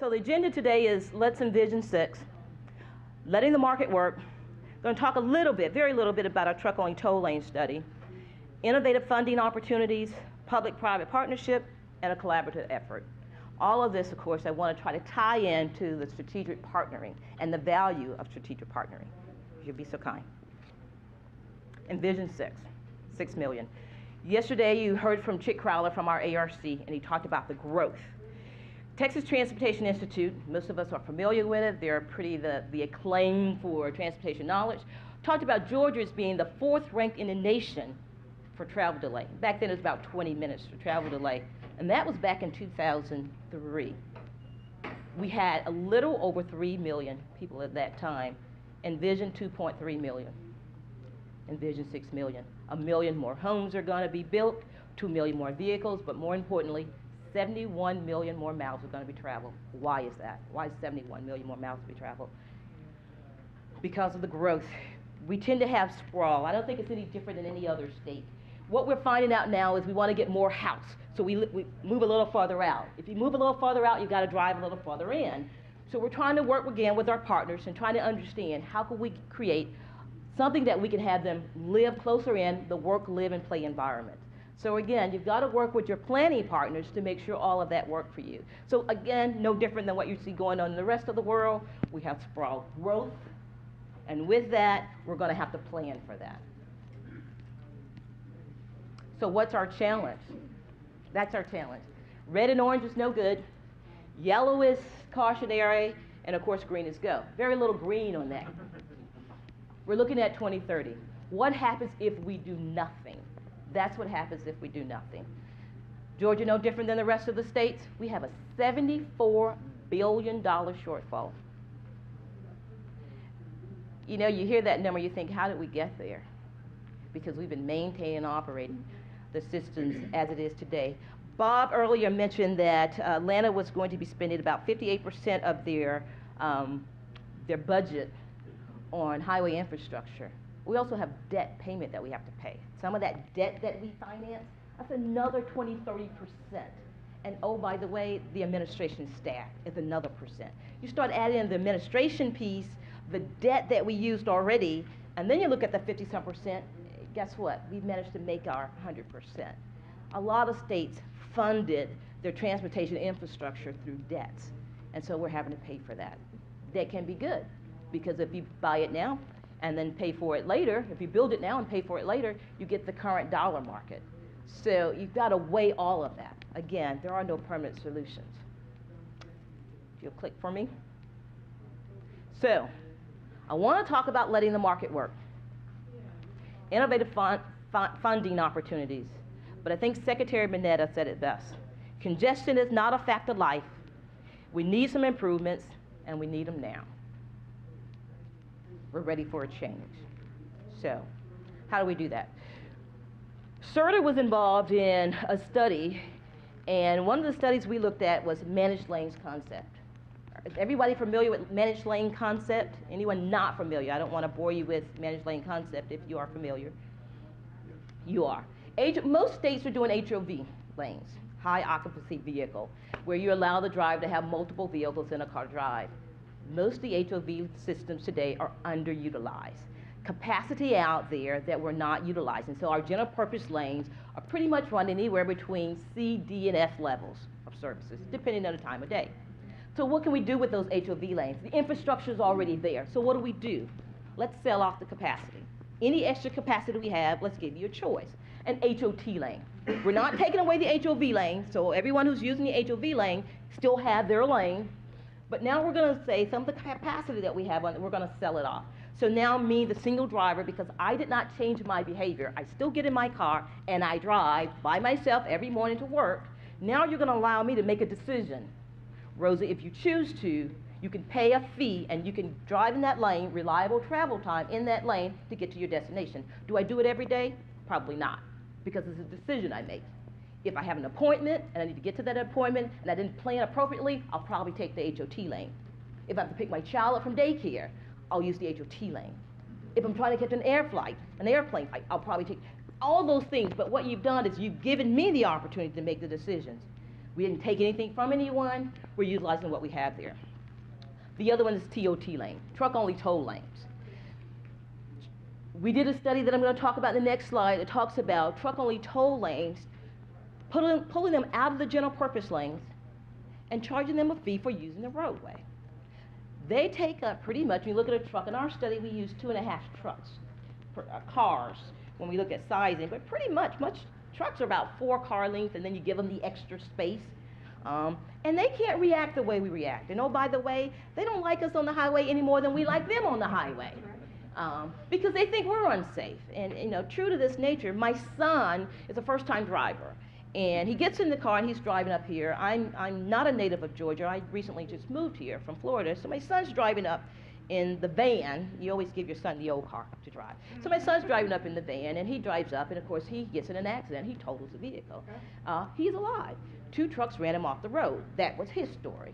So the agenda today is Let's Envision 6, letting the market work. I'm going to talk a little bit, very little bit about our truck-only toll lane study, innovative funding opportunities, public-private partnership, and a collaborative effort. All of this, of course, I want to try to tie into the strategic partnering and the value of strategic partnering. If you'd be so kind. Envision 6 million. Yesterday, you heard from Chick Crowler from our ARC, and he talked about the growth. Texas Transportation Institute, most of us are familiar with it. They're pretty the acclaim for transportation knowledge. Talked about Georgia as being the 4th ranked in the nation for travel delay. Back then it was about 20 minutes for travel delay, and that was back in 2003. We had a little over 3 million people at that time. Envision 2.3 million. Envision 6 million. 1 million more homes are going to be built, 2 million more vehicles, but more importantly, 71 million more miles are going to be traveled. Why is that? Why is 71 million more miles to be traveled? Because of the growth. We tend to have sprawl. I don't think it's any different than any other state. What we're finding out now is we want to get more house, so we move a little farther out. If you move a little farther out, you've got to drive a little farther in. So we're trying to work again with our partners and trying to understand how can we create something that we can have them live closer in the work, live, and play environment. So again, you've got to work with your planning partners to make sure all of that works for you. So again, no different than what you see going on in the rest of the world. We have sprawl growth, and with that, we're going to have to plan for that. So what's our challenge? That's our challenge. Red and orange is no good. Yellow is cautionary, and of course green is go. Very little green on that. We're looking at 2030. What happens if we do nothing? That's what happens if we do nothing. Georgia, no different than the rest of the states. We have a $74 billion shortfall. You know, you hear that number, you think, how did we get there? Because we've been maintaining and operating the systems as it is today. Bob earlier mentioned that Atlanta was going to be spending about 58% of their budget on highway infrastructure. We also have debt payment that we have to pay. Some of that debt that we finance, that's another 20–30%. And oh, by the way, the administration staff is another percent. You start adding in the administration piece, the debt that we used already, and then you look at the 50-some%, guess what? We've managed to make our 100%. A lot of states funded their transportation infrastructure through debts, and so we're having to pay for that. That can be good, because if you buy it now, and then pay for it later, if you build it now and pay for it later, you get the current dollar market. So you've got to weigh all of that. Again, there are no permanent solutions. If you'll click for me. So I want to talk about letting the market work. Innovative funding opportunities. But I think Secretary Mineta said it best. Congestion is not a fact of life. We need some improvements, and we need them now. We're ready for a change. So how do we do that? CERTA was involved in a study, and one of the studies we looked at was managed lanes concept. Is everybody familiar with managed lane concept? Anyone not familiar? I don't want to bore you with managed lane concept if you are familiar. You are. Most states are doing HOV lanes, high occupancy vehicle, where you allow the driver to have multiple vehicles in a car drive. Most of the HOV systems today are underutilized. Capacity out there that we're not utilizing. So our general purpose lanes are pretty much run anywhere between C, D, and F levels of services, depending on the time of day. So what can we do with those HOV lanes? The infrastructure is already there. So what do? Let's sell off the capacity. Any extra capacity we have, let's give you a choice. An HOT lane. We're not taking away the HOV lane, so everyone who's using the HOV lane still have their lane. But now we're going to say some of the capacity that we have on it, we're going to sell it off. So now me, the single driver, because I did not change my behavior, I still get in my car and I drive by myself every morning to work. Now you're going to allow me to make a decision. Rosa, if you choose to, you can pay a fee and you can drive in that lane, reliable travel time in that lane to get to your destination. Do I do it every day? Probably not, because it's a decision I make. If I have an appointment and I need to get to that appointment and I didn't plan appropriately, I'll probably take the HOT lane. If I have to pick my child up from daycare, I'll use the HOT lane. If I'm trying to catch an airplane flight, I'll probably take all those things. But what you've done is you've given me the opportunity to make the decisions. We didn't take anything from anyone. We're utilizing what we have there. The other one is TOT lane, truck-only toll lanes. We did a study that I'm going to talk about in the next slide that talks about truck-only toll lanes, pulling them out of the general purpose lanes and charging them a fee for using the roadway. They take up pretty much, when you look at a truck, in our study we use 2.5 trucks, cars, when we look at sizing, but pretty much trucks are about 4 car lengths, and then you give them the extra space. And they can't react the way we react. And oh, by the way, they don't like us on the highway any more than we like them on the highway. Because they think we're unsafe. And you know, true to this nature, my son is a first-time driver. And he gets in the car and he's driving up here. I'm not a native of Georgia. I recently just moved here from Florida. So my son's driving up in the van. You always give your son the old car to drive. So my son's driving up in the van, and he drives up, and of course he gets in an accident. He totals the vehicle. He's alive. 2 trucks ran him off the road. That was his story.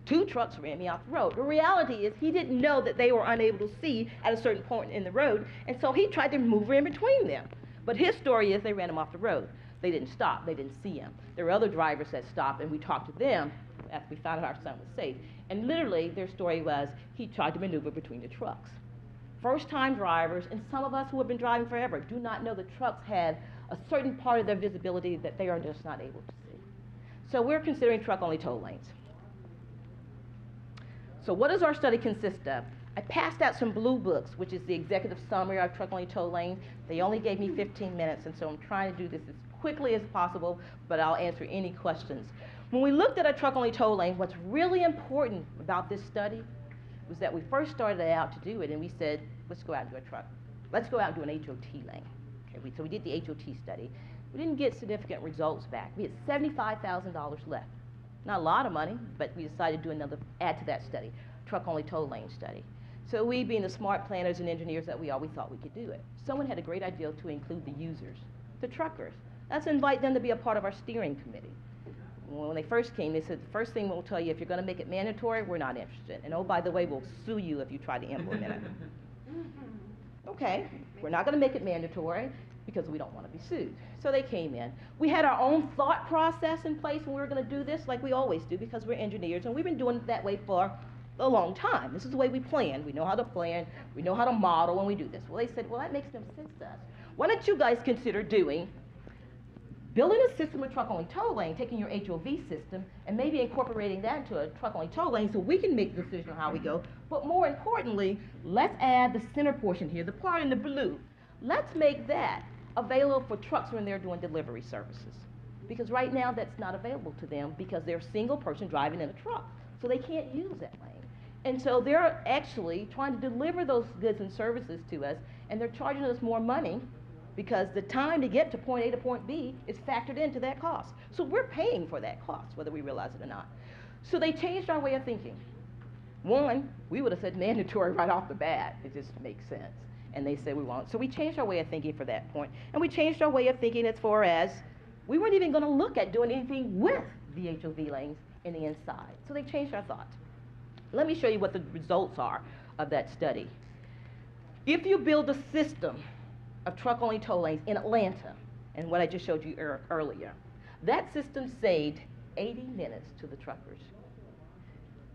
2 trucks ran me off the road. The reality is he didn't know that they were unable to see at a certain point in the road, and so he tried to maneuver in between them. But his story is they ran him off the road. They didn't stop. They didn't see him. There were other drivers that stopped, and we talked to them after we found out our son was safe. And literally, their story was he tried to maneuver between the trucks. First-time drivers, and some of us who have been driving forever, do not know the trucks have a certain part of their visibility that they are just not able to see. So we're considering truck-only toll lanes. So what does our study consist of? I passed out some blue books, which is the executive summary of truck-only toll lanes. They only gave me 15 minutes, and so I'm trying to do this as quickly as possible, but I'll answer any questions. When we looked at a truck-only toll lane, what's really important about this study was that we first started out to do it, and we said, let's go out and do a truck. Let's go out and do an HOT lane. Okay, so we did the HOT study. We didn't get significant results back. We had $75,000 left. Not a lot of money, but we decided to do another, add to that study, truck-only toll lane study. So we, being the smart planners and engineers that we are, we thought we could do it. Someone had a great idea to include the users, the truckers. Let's invite them to be a part of our steering committee. When they first came, they said, the first thing we'll tell you, if you're going to make it mandatory, we're not interested. And oh, by the way, we'll sue you if you try to implement it. Okay, we're not going to make it mandatory because we don't want to be sued. So they came in. We had our own thought process in place when we were going to do this, like we always do, because we're engineers, and we've been doing it that way for a long time. This is the way we plan. We know how to plan. We know how to model when we do this. Well, they said, well, that makes no sense to us. Why don't you guys consider building a system with truck-only toll lane, taking your HOV system, and maybe incorporating that into a truck-only toll lane so we can make the decision on how we go. But more importantly, let's add the center portion here, the part in the blue. Let's make that available for trucks when they're doing delivery services. Because right now, that's not available to them because they're a single person driving in a truck. So they can't use that lane. And so they're actually trying to deliver those goods and services to us, and they're charging us more money because the time to get to point A to point B is factored into that cost. So we're paying for that cost, whether we realize it or not. So they changed our way of thinking. One, we would have said mandatory right off the bat. It just makes sense. And they said we won't. So we changed our way of thinking for that point. And we changed our way of thinking as far as we weren't even going to look at doing anything with the HOV lanes in the inside. So they changed our thoughts. Let me show you what the results are of that study. If you build a system of truck-only toll lanes in Atlanta, and what I just showed you earlier, that system saved 80 minutes to the truckers.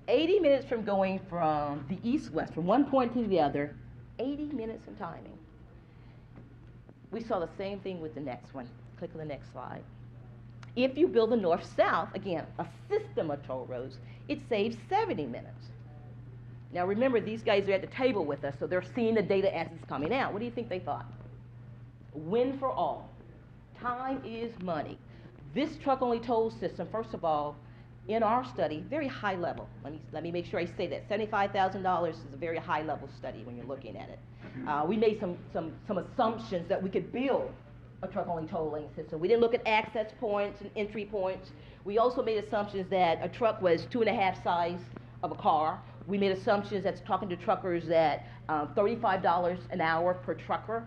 80 minutes from going from the east-west, from one point to the other, 80 minutes in timing. We saw the same thing with the next one. Click on the next slide. If you build a north-south, again, a system of toll roads, it saves 70 minutes. Now remember, these guys are at the table with us, so they're seeing the data as it's coming out. What do you think they thought? Win for all. Time is money. This truck-only toll system, first of all, in our study, very high level. Let me make sure I say that. $75,000 is a very high level study when you're looking at it. We made some assumptions that we could build a truck-only toll lane system. We didn't look at access points and entry points. We also made assumptions that a truck was 2.5 size of a car. We made assumptions that's talking to truckers that $35 an hour per trucker.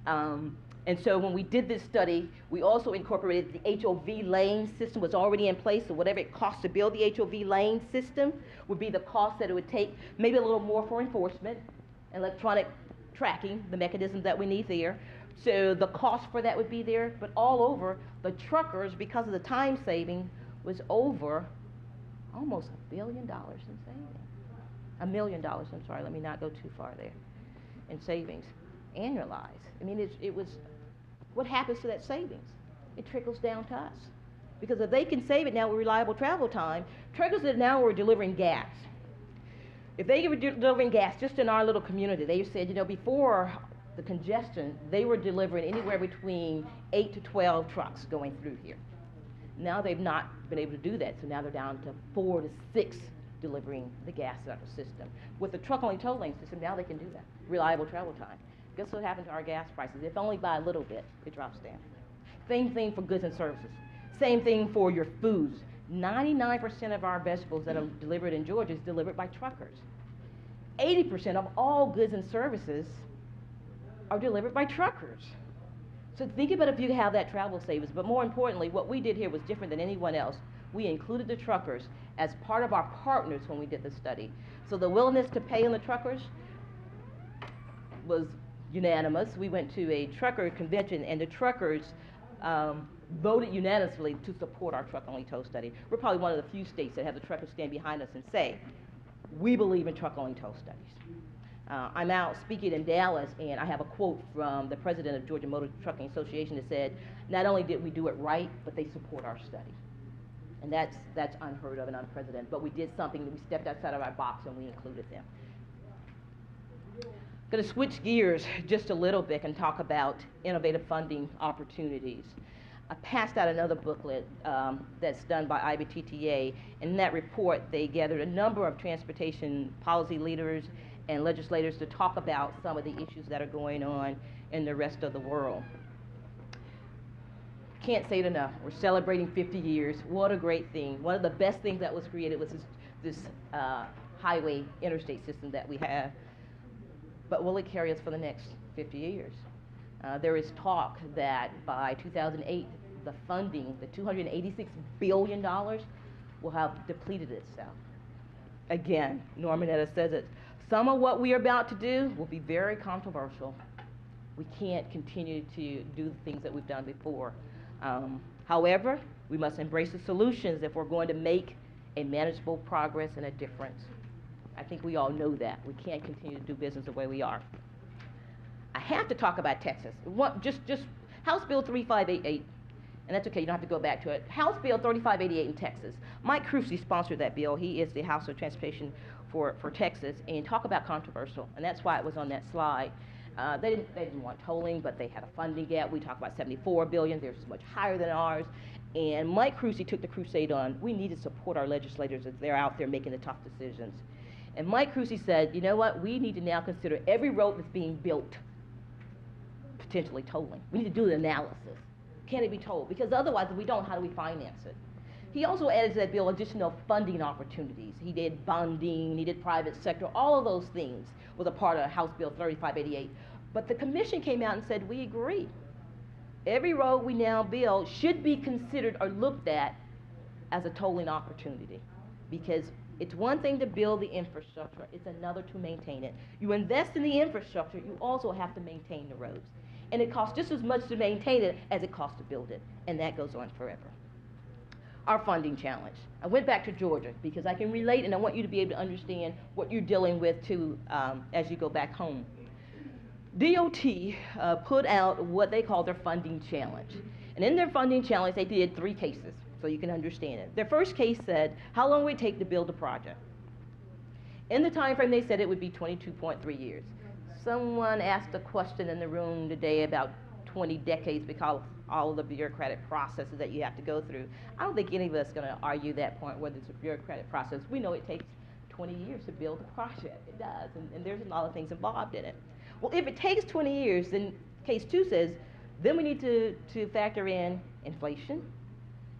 And so when we did this study, we also incorporated the HOV lane system was already in place, so whatever it costs to build the HOV lane system would be the cost that it would take, maybe a little more for enforcement, electronic tracking, the mechanisms that we need there. So the cost for that would be there, but all over, the truckers, because of the time saving, was over almost $1 billion in savings. $1 million, I'm sorry, let me not go too far there, in savings, annualized. I mean, it was, what happens to that savings? It trickles down to us. Because if they can save it now with reliable travel time, trickles it now we're delivering gas. If they were delivering gas just in our little community, they said, you know, before the congestion, they were delivering anywhere between 8 to 12 trucks going through here. Now they've not been able to do that, so now they're down to 4 to 6 delivering the gas out of the system. With the truck-only toll lane system, now they can do that. Reliable travel time. Guess what happened to our gas prices? If only by a little bit, it drops down. Same thing for goods and services. Same thing for your foods. 99% of our vegetables that are delivered in Georgia is delivered by truckers. 80% of all goods and services are delivered by truckers. So think about if you have that travel savings. But more importantly, what we did here was different than anyone else. We included the truckers as part of our partners when we did the study. So the willingness to pay on the truckers was unanimous. We went to a trucker convention, and the truckers voted unanimously to support our truck-only toll study. We're probably one of the few states that have the truckers stand behind us and say, we believe in truck-only toll studies. I'm out speaking in Dallas, and I have a quote from the president of Georgia Motor Trucking Association that said, not only did we do it right, but they support our study. And that's unheard of and unprecedented. But we did something, that we stepped outside of our box and we included them. I'm going to switch gears just a little bit and talk about innovative funding opportunities. I passed out another booklet that's done by IBTTA. In that report, they gathered a number of transportation policy leaders and legislators to talk about some of the issues that are going on in the rest of the world. Can't say it enough. We're celebrating 50 years. What a great thing. One of the best things that was created was this highway interstate system that we have. But will it carry us for the next 50 years? There is talk that by 2008, the funding, the $286 billion, will have depleted itself. Again, Norman Etta says it. Some of what we are about to do will be very controversial. We can't continue to do the things that we've done before. However, we must embrace the solutions if we're going to make a manageable progress and a difference. I think we all know that. We can't continue to do business the way we are. I have to talk about Texas. Just House Bill 3588, and that's okay, you don't have to go back to it. House Bill 3588 in Texas. Mike Crucy sponsored that bill. He is the House of Transportation for Texas, and talk about controversial, and that's why it was on that slide. They didn't want tolling, but they had a funding gap. We talked about $74 billion. Theirs is much higher than ours. And Mike Crucy took the crusade on. We need to support our legislators as they're out there making the tough decisions. And Mike Crucy said, you know what? We need to now consider every road that's being built potentially tolling. We need to do an analysis. Can it be tolled? Because otherwise, if we don't, how do we finance it? He also added to that bill additional funding opportunities. He did bonding, he did private sector, all of those things was a part of House Bill 3588. But the commission came out and said, we agree. Every road we now build should be considered or looked at as a tolling opportunity. Because it's one thing to build the infrastructure, it's another to maintain it. You invest in the infrastructure, you also have to maintain the roads. And it costs just as much to maintain it as it costs to build it. And that goes on forever. Our funding challenge. I went back to Georgia because I can relate, and I want you to be able to understand what you're dealing with too as you go back home. DOT put out what they call their funding challenge. And in their funding challenge, they did 3 cases, so you can understand it. Their first case said, how long would it take to build a project? In the time frame, they said it would be 22.3 years. Someone asked a question in the room today about 20 decades because all of the bureaucratic processes that you have to go through. I don't think any of us is going to argue that point, whether it's a bureaucratic process. We know it takes 20 years to build a project. It does, and there's a lot of things involved in it. Well, if it takes 20 years, then case 2 says, then we need to factor in inflation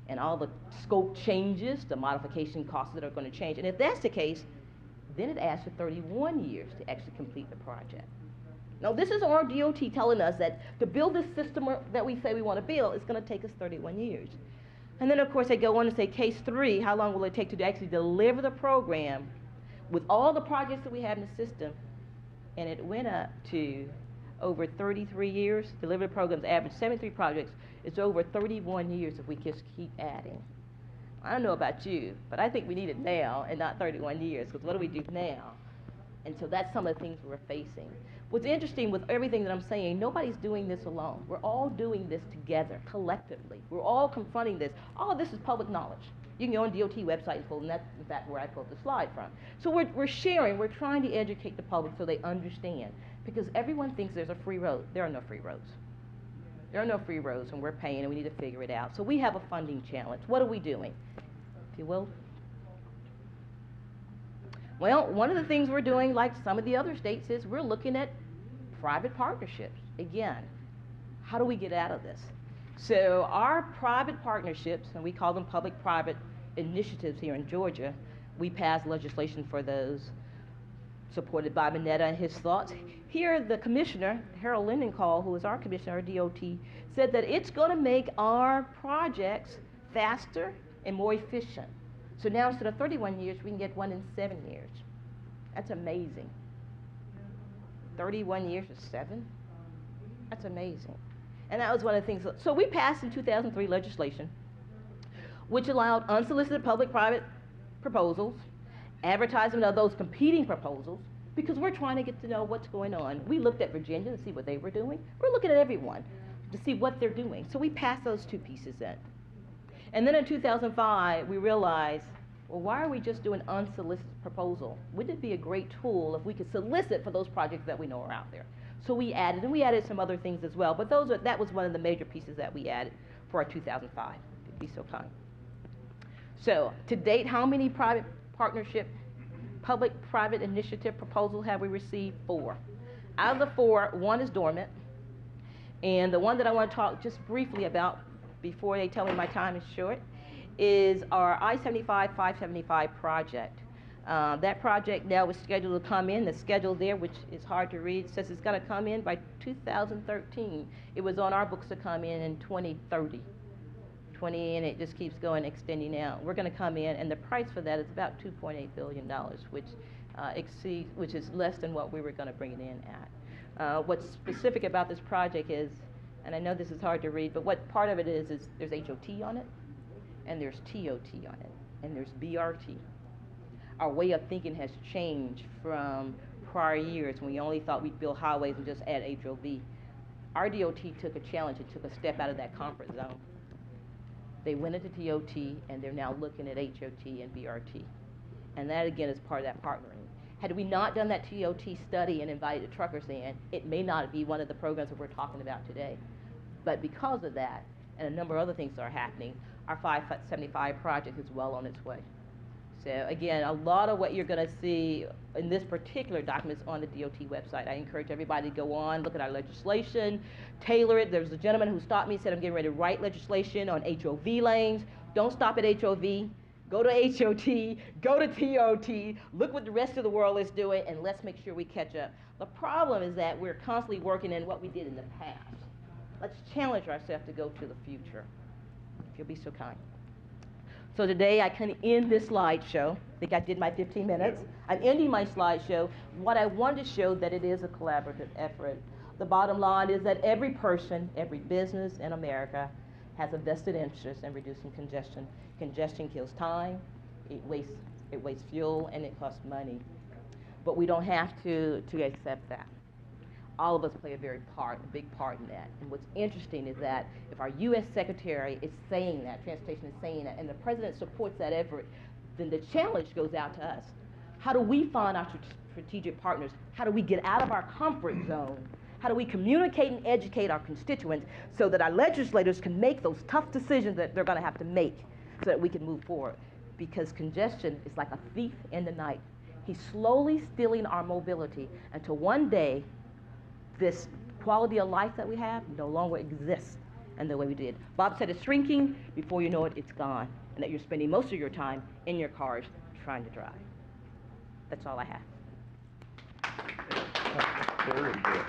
and all the scope changes, the modification costs that are going to change. And if that's the case, then it asks for 31 years to actually complete the project. Now, this is our DOT telling us that to build this system that we say we want to build, it's going to take us 31 years. And then, of course, they go on to say, case 3, how long will it take to actually deliver the program with all the projects that we have in the system? And it went up to over 33 years. Delivered programs average 73 projects. It's over 31 years if we just keep adding. I don't know about you, but I think we need it now and not 31 years, because what do we do now? And so that's some of the things we're facing. What's interesting with everything that I'm saying, nobody's doing this alone. We're all doing this together, collectively. We're all confronting this. All of this is public knowledge. You can go on DOT website and pull, and that's in fact where I pulled the slide from. So we're sharing, we're trying to educate the public so they understand. Because everyone thinks there's a free road. There are no free roads. There are no free roads, and we're paying, and we need to figure it out. So we have a funding challenge. What are we doing? If you will. Well, one of the things we're doing, like some of the other states, is we're looking at private partnerships. Again, how do we get out of this? So our private partnerships, and we call them public-private initiatives here in Georgia, we passed legislation for those, supported by Mineta and his thoughts. Here, the commissioner, Harold Lindenthal, who is our commissioner, our DOT, said that it's going to make our projects faster and more efficient. So now instead of 31 years, we can get one in 7 years. That's amazing. 31 years to 7? That's amazing. And that was one of the things. So we passed in 2003 legislation, which allowed unsolicited public-private proposals, advertisement of those competing proposals, because we're trying to get to know what's going on. We looked at Virginia to see what they were doing. We're looking at everyone to see what they're doing. So we passed those two pieces in. And then in 2005, we realized, well, why are we just doing unsolicited proposal? Wouldn't it be a great tool if we could solicit for those projects that we know are out there? So we added, and we added some other things as well, but that was one of the major pieces that we added for our 2005, if you'd be so kind. So to date, how many private partnership, public-private initiative proposals have we received? 4. Out of the 4, 1 is dormant, and the one that I want to talk just briefly about before they tell me my time is short is our I-75-575 project. That project now is scheduled to come in. The schedule there, which is hard to read, says it's going to come in by 2013. It was on our books to come in 2030. And it just keeps going, extending out. We're going to come in, and the price for that is about $2.8 billion, which is less than what we were going to bring it in at. What's specific about this project is, and I know this is hard to read, but what part of it is there's HOT on it, and there's TOT on it, and there's BRT. Our way of thinking has changed from prior years when we only thought we'd build highways and just add HOV. Our DOT took a challenge and took a step out of that comfort zone. They went into TOT, and they're now looking at HOT and BRT. And that, again, is part of that partnering. Had we not done that TOT study and invited the truckers in, it may not be one of the programs that we're talking about today. But because of that, and a number of other things that are happening, our 575 project is well on its way. So again, a lot of what you're going to see in this particular document is on the DOT website. I encourage everybody to go on, look at our legislation, tailor it. There's a gentleman who stopped me and said, I'm getting ready to write legislation on HOV lanes. Don't stop at HOV. Go to HOT, go to TOT, look what the rest of the world is doing, and let's make sure we catch up. The problem is that we're constantly working in what we did in the past. Let's challenge ourselves to go to the future, if you'll be so kind. So today I can end this slideshow. I think I did my 15 minutes. I'm ending my slideshow. What I wanted to show that it is a collaborative effort. The bottom line is that every person, every business in America has a vested interest in reducing congestion. Congestion kills time, it wastes fuel, and it costs money. But we don't have to accept that. All of us play a big part in that. And what's interesting is that if our U.S. Secretary is saying that, Transportation is saying that, and the President supports that effort, then the challenge goes out to us. How do we find our strategic partners? How do we get out of our comfort zone? How do we communicate and educate our constituents so that our legislators can make those tough decisions that they're going to have to make so that we can move forward? Because congestion is like a thief in the night. He's slowly stealing our mobility until one day this quality of life that we have no longer exists in the way we did. Bob said it's shrinking. Before you know it, it's gone. And that you're spending most of your time in your cars trying to drive. That's all I have. Very good.